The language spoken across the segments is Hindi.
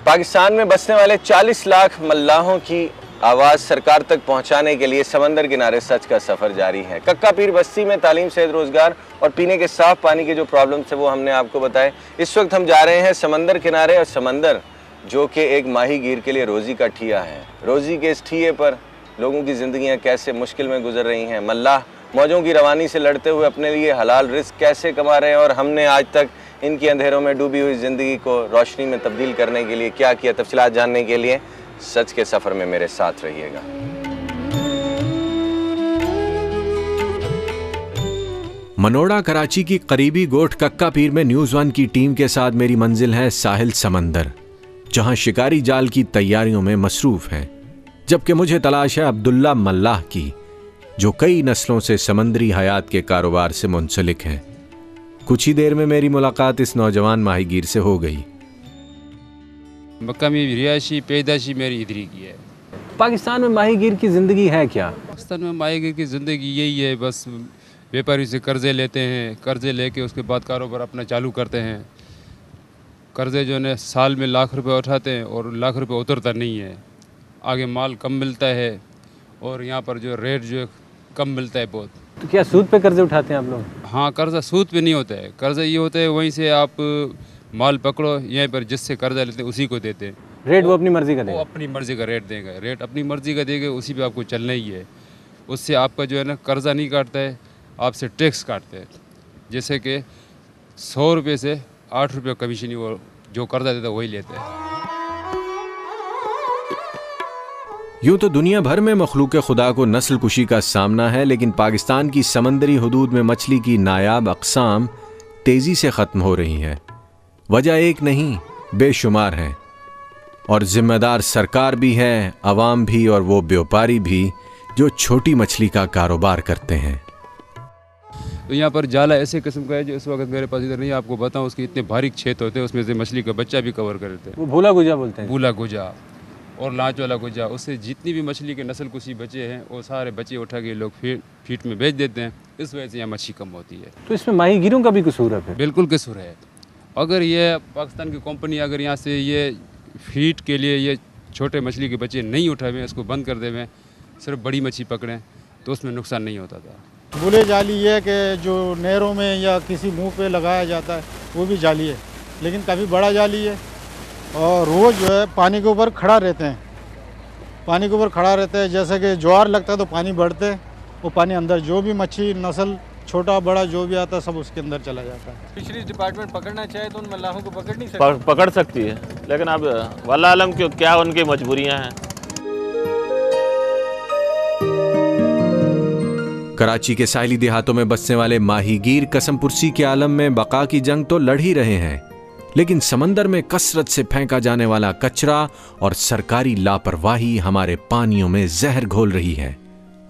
पाकिस्तान में बसने वाले 40 लाख मल्लाहों की आवाज़ सरकार तक पहुंचाने के लिए समंदर किनारे सच का सफ़र जारी है। कक्का पीर बस्ती में तालीम, सेहत, रोज़गार और पीने के साफ पानी के जो प्रॉब्लम्स है वो हमने आपको बताए। इस वक्त हम जा रहे हैं समंदर किनारे, और समंदर जो कि एक माहीगीर के लिए रोज़ी का ठिया है। रोज़ी के इस ठिये पर लोगों की ज़िंदगियाँ कैसे मुश्किल में गुजर रही हैं, मल्लाह मौजों की रवानी से लड़ते हुए अपने लिए हलाल रिस्क कैसे कमा रहे हैं, और हमने आज तक इनकी अंधेरों में डूबी हुई ज़िंदगी को रोशनी में तब्दील करने के लिए क्या किया। तफसीलात जानने के लिए सच के सफ़र में मेरे साथ रहिएगा। मनोड़ा कराची की करीबी गोठ कक्का पीर में न्यूज़ वन की टीम के साथ मेरी मंजिल है साहिल समंदर, जहां शिकारी जाल की तैयारियों में मसरूफ है। जबकि मुझे तलाश है अब्दुल्ला मल्लाह की, जो कई नस्लों से समंदरी हयात के कारोबार से मुंसलिक हैं। कुछ ही देर में मेरी मुलाकात इस नौजवान माहीगीर से हो गई। मक्का में रिहायशी पैदाशी मेरी इधर की है। पाकिस्तान में माहीगीर की ज़िंदगी है क्या? पाकिस्तान में माहीगीर की ज़िंदगी यही है, बस व्यापारी से कर्ज़े लेते हैं, कर्ज़े लेके उसके बाद कारोबार अपना चालू करते हैं। कर्ज़े जो है साल में लाख रुपए उठाते हैं और लाख रुपए उतरता नहीं है। आगे माल कम मिलता है और यहाँ पर जो रेट जो है कम मिलता है बहुत। तो क्या सूद पे कर्जे उठाते हैं आप लोग? हाँ, कर्ज़ा सूद पे नहीं होता है। कर्ज़ा ये होता है वहीं से आप माल पकड़ो, यहीं पर जिससे कर्जा लेते हैं उसी को देते हैं। रेट वो अपनी मर्जी का देगा? वो अपनी मर्जी का रेट देगा, रेट अपनी मर्जी का देगा, उसी पे आपको चलना ही है। उससे आपका जो है ना कर्जा नहीं काटता है, आपसे टैक्स काटते हैं। जैसे कि 100 रुपये से 8 रुपये कमीशन ही वो जो कर्जा देता है वही लेते हैं। यूँ तो दुनिया भर में मखलूक खुदा को नस्ल कुशी का सामना है, लेकिन पाकिस्तान की समंदरी हुदूद में मछली की नायाब अक़साम तेज़ी से ख़त्म हो रही है। वजह एक नहीं, बेशुमार हैं, और जिम्मेदार सरकार भी है, अवाम भी, और वो व्यापारी भी जो छोटी मछली का कारोबार करते हैं। तो यहाँ पर जाला ऐसे किस्म का है जो इस वक्त मेरे पास इधर नहीं, आपको बताऊँ। उसके इतने बारीक छेद होते हैं, उसमें से मछली का बच्चा भी कवर करते हैं। वो भूला गुजा बोलते हैं। भूला गुजा और लांच वाला गुजा, उससे जितनी भी मछली के नस्ल कुशी बचे हैं वो सारे बच्चे उठा के लोग फीट में बेच देते हैं। इस वजह से यहाँ मछली कम होती है। तो इसमें माहीगीरों का भी कसूर है फिर? बिल्कुल कसूर है। अगर ये पाकिस्तान की कंपनी अगर यहाँ से ये फीट के लिए ये छोटे मछली के बच्चे नहीं उठावें, इसको बंद कर देवें, सिर्फ बड़ी मछली पकड़ें, तो उसमें नुकसान नहीं होता था। बुले जाली ये कि जो नहरों में या किसी मुंह पे लगाया जाता है वो भी जाली है, लेकिन काफ़ी बड़ा जाली है और रोज़ जो है पानी के ऊपर खड़ा रहते हैं। पानी के ऊपर खड़ा रहते हैं, जैसे कि ज्वार लगता है तो पानी बढ़ते है, वो पानी अंदर जो भी मछली नस्ल छोटा बड़ा जो भी आता है सब उसके अंदर चला जाता है। फिशरीज डिपार्टमेंट पकड़ना चाहे तो उन मल्लाहों को पकड़ नहीं सकती? पकड़ सकती है, लेकिन अब वल्लाह आलम क्यों क्या उनकी मजबूरियां हैं। कराची के साहिली देहातों में बसने वाले माहीगीर कसम पुरसी के आलम में बका की जंग तो लड़ ही रहे हैं, लेकिन समंदर में कसरत से फेंका जाने वाला कचरा और सरकारी लापरवाही हमारे पानियों में जहर घोल रही है।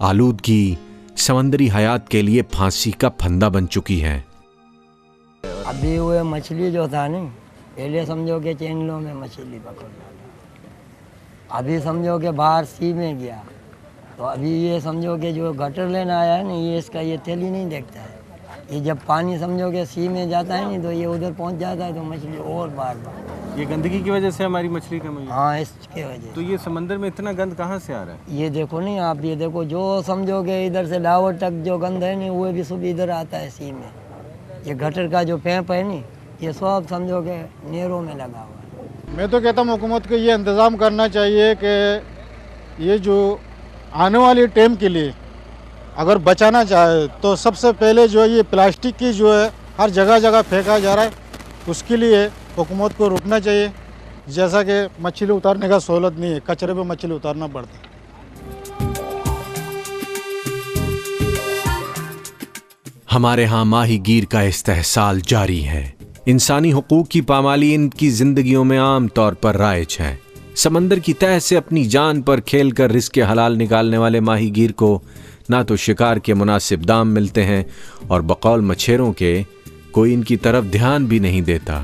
आलूदगी समंदरी हयात के लिए फांसी का फंदा बन चुकी है। अभी वो मछली जो था नहीं, पहले समझो कि चैनलों में मछली पकड़ना था, अभी समझो कि बाहर सी में गया, तो अभी ये समझो कि जो गटर लेना आया है ना, ये इसका ये थैली नहीं देखता है। ये जब पानी समझो कि सी में जाता है नहीं तो ये उधर पहुंच जाता है, तो मछली और बार ये गंदगी की वजह से हमारी मछली कम हुई है। हाँ, इसके वजह। तो ये समंदर में इतना गंद कहाँ से आ रहा है? ये देखो नहीं आप, ये देखो जो समझो कि इधर से लाहौर तक जो गंद है नहीं, वो भी सब इधर आता है सी में। ये गटर का जो पैप है नहीं, ये सब समझो कि नहरों में लगा हुआ है। मैं तो कहता हूँ हुकूमत को ये इंतज़ाम करना चाहिए कि ये जो आने वाली टाइम के लिए अगर बचाना चाहे तो सबसे पहले जो ये प्लास्टिक की जो है हर जगह जगह फेंका जा रहा है, उसके लिए हुकूमत को रुकना चाहिए। जैसा कि मछली उतारने का सहूलत नहीं है, कचरे पे मछली उतारना पड़ता है। हमारे यहाँ माहीगीर का इस्तेहसाल जारी है। इंसानी हुकूक की पामाली इनकी जिंदगियों में आम तौर पर राइज है। समंदर की तह से अपनी जान पर खेलकर रिस्क हलाल निकालने वाले माहीगीर को ना तो शिकार के मुनासिब दाम मिलते हैं और बकौल मछेरों के कोई इनकी तरफ ध्यान भी नहीं देता।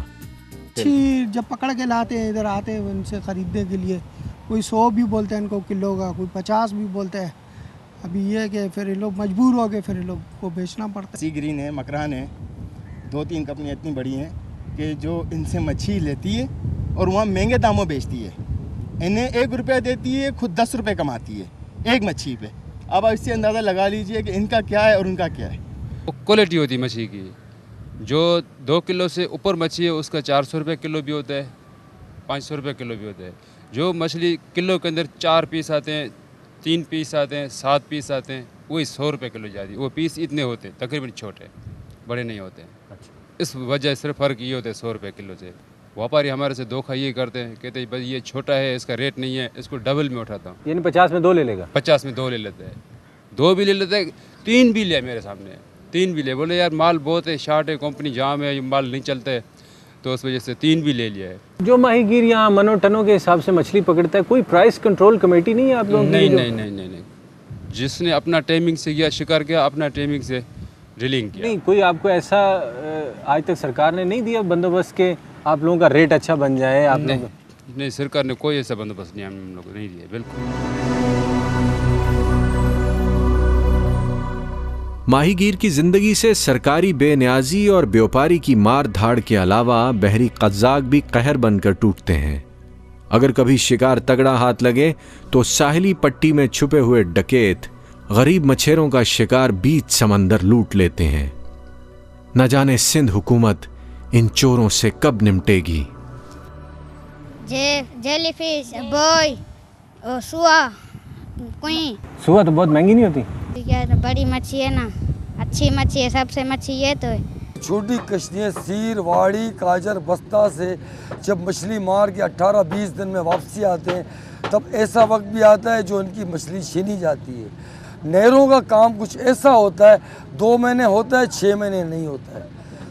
जब पकड़ के लाते हैं इधर आते हैं उनसे ख़रीदने के लिए, कोई 100 भी बोलते हैं इनको किलो का, कोई 50 भी बोलते हैं। अभी ये कि फिर ये लोग मजबूर हो गए, फिर ये लोग को बेचना पड़ता है। सी ग्रीन है, मकरान है, 2-3 कंपनियाँ इतनी बड़ी हैं कि जो इनसे मच्छी लेती है और वहाँ महंगे दामों बेचती है। इन्हें 1 रुपया देती है, खुद 10 रुपये कमाती है एक मच्छी पे। अब इससे अंदाज़ा लगा लीजिए कि इनका क्या है और उनका क्या है। क्वालिटी होती है मछली की, जो 2 किलो से ऊपर मछली है उसका 400 रुपये किलो भी होता है, 500 रुपये किलो भी होता है। जो मछली किलो के अंदर 4 पीस आते हैं, 3 पीस आते हैं, 7 पीस आते हैं, वही 100 रुपये किलो जाती है। वो पीस इतने होते हैं, तकरीबन छोटे, बड़े नहीं होते हैं। इस वजह से फ़र्क ये होता है 100 रुपये किलो से। व्यापारी हमारे से धोखा ये करते हैं, कहते हैं भाई ये छोटा है, इसका रेट नहीं है, इसको डबल में उठाता हूँ। यानी 50 में 2 ले लेगा? 50 में 2 ले लेते हैं, 2 भी ले लेते हैं, 3 भी ले मेरे सामने, 3 भी ले। बोले यार माल बहुत है, शार्ट है, कंपनी जाम है, ये माल नहीं चलता है, तो उस वजह से 3 भी ले लिया है। जो माहीगीर यहाँ मनों टनों के हिसाब से मछली पकड़ता है, कोई प्राइस कंट्रोल कमेटी नहीं है आप लोगों की? नहीं, जिसने अपना टाइमिंग से किया शिकार किया, अपना टाइमिंग से ड्रिलिंग किया। नहीं, कोई आपको ऐसा आज तक सरकार ने नहीं दिया बंदोबस्त के आप लोगों का रेट अच्छा बन जाए? आप लोग नहीं, सरकार ने कोई ऐसा बंदोबस्त नहीं हम लोग को नहीं दिया, बिल्कुल। माहीगीर की जिंदगी से सरकारी बेनियाजी और व्यापारी की मार धाड़ के अलावा बहरी कज़ाक भी कहर बनकर टूटते हैं। अगर कभी शिकार तगड़ा हाथ लगे तो साहिली पट्टी में छुपे हुए डकैत गरीब मछेरों का शिकार बीच समंदर लूट लेते हैं। न जाने सिंध हुकूमत इन चोरों से कब निपटेगी। जेलीफिश, बॉय, सुआ, कोई सुआ तो बहुत महंगी नहीं होती? बड़ी मच्छी है ना, अच्छी मच्छी है, सबसे मच्छी ये तो है। छोटी कश्तियाँ सीर, वाड़ी, काजर, बस्ता से जब मछली मार के 18-20 दिन में वापसी आते हैं, तब ऐसा वक्त भी आता है जो उनकी मछली छीनी जाती है। नहरों का काम कुछ ऐसा होता है, 2 महीने होता है, 6 महीने नहीं होता है।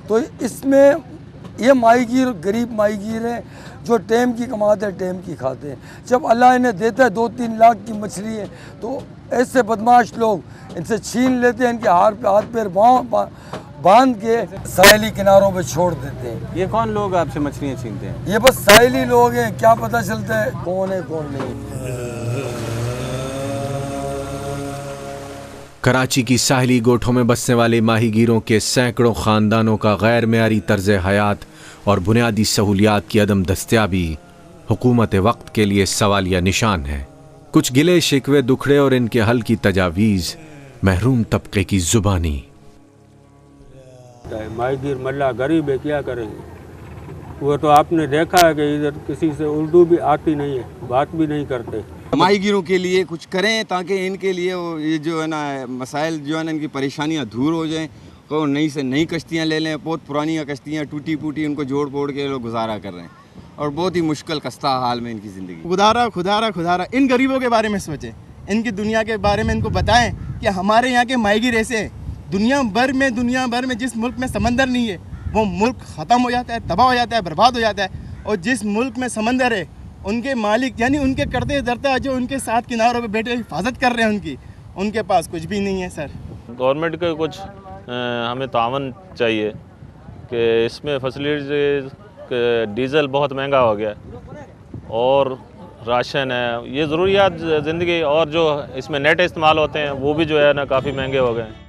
तो इसमें ये माहीगीर गरीब माहीगीर हैं जो टाइम की कमाते हैं, टाइम की खाते हैं। जब अल्लाह इन्हें देता है 2-3 लाख की मछली है, तो ऐसे बदमाश लोग इनसे छीन लेते हैं, इनके हाथ पैर बांध के साहिली किनारों पे छोड़ देते हैं। ये कौन लोग आपसे मछलियाँ छीनते हैं? ये बस साहिली लोग हैं, क्या पता चलता है कौन है कौन नहीं। कराची की साहिली गोठों में बसने वाले माहीगीरों के सैकड़ों खानदानों का गैर मेयारी तर्ज हयात और बुनियादी सहूलियात की अदम दस्तयाबी हुकूमत वक्त के लिए सवालिया निशान है। कुछ गिले शिकवे दुखड़े और इनके हल की तजावीज़ महरूम तबके की जुबानी। माहीगीर मल्ला गरीब है, क्या करेंगे? वो तो आपने देखा है कि इधर किसी से उर्दू भी आती नहीं है, बात भी नहीं करते। माहीगीरों के लिए कुछ करें ताकि इनके लिए ये जो है ना मसाइल जो है ना इनकी परेशानियां दूर हो जाएं। को नई से नई कश्तियां ले लें, बहुत पुरानी कश्तियां टूटी फूटी उनको जोड़ पोड़ के लोग गुजारा कर रहे हैं और बहुत ही मुश्किल खस्ता हाल में इनकी ज़िंदगी। खुदारा इन गरीबों के बारे में सोचें, इनकी दुनिया के बारे में इनको बताएं कि हमारे यहाँ के माहीगीर ऐसे हैं। दुनिया भर में जिस मुल्क में समंदर नहीं है वो मुल्क ख़त्म हो जाता है, तबाह हो जाता है, बर्बाद हो जाता है। और जिस मुल्क में समंदर है उनके मालिक यानी उनके करते धरता जो उनके साथ किनारों पे बैठे हिफाजत कर रहे हैं उनके पास कुछ भी नहीं है। सर गवर्नमेंट को कुछ हमें तावन चाहिए कि इसमें फैसिलिटीज, डीज़ल बहुत महंगा हो गया और राशन है, ये ज़रूरियात ज़िंदगी, और जो इसमें नेट इस्तेमाल होते हैं वो भी जो है ना काफ़ी महंगे हो गए हैं।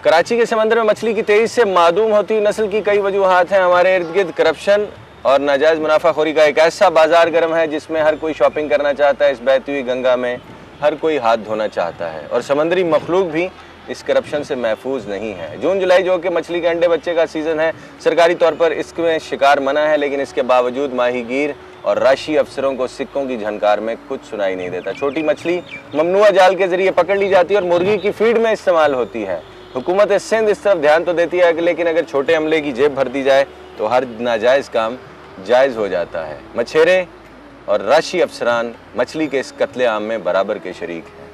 कराची के समंदर में मछली की तेजी से मादूम होती हुई नस्ल की कई वजूहात हैं। हमारे इर्द गिर्द करप्शन और नाजायज़ मुनाफाखोरी का एक ऐसा बाजार गर्म है जिसमें हर कोई शॉपिंग करना चाहता है। इस बहती हुई गंगा में हर कोई हाथ धोना चाहता है और समंदरी मखलूक भी इस करप्शन से महफूज नहीं है। जून जुलाई जो कि मछली के अंडे बच्चे का सीज़न है, सरकारी तौर पर इसमें शिकार मना है, लेकिन इसके बावजूद माहीगीर और राशि अफसरों को सिक्कों की झनकार में कुछ सुनाई नहीं देता। छोटी मछली ममनुआ जाल के जरिए पकड़ ली जाती है और मुर्गी की फीड में इस्तेमाल होती है। हुकूमत सिंध इस तरफ ध्यान तो देती है, लेकिन अगर छोटे अमले की जेब भर दी जाए तो हर नाजायज़ काम जायज़ हो जाता है। मछेरे और राशि अफसरान मछली के इस कत्लेआम में बराबर के शरीक हैं।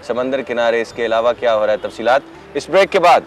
समंदर किनारे इसके अलावा क्या हो रहा है, तफसीलात इस ब्रेक के बाद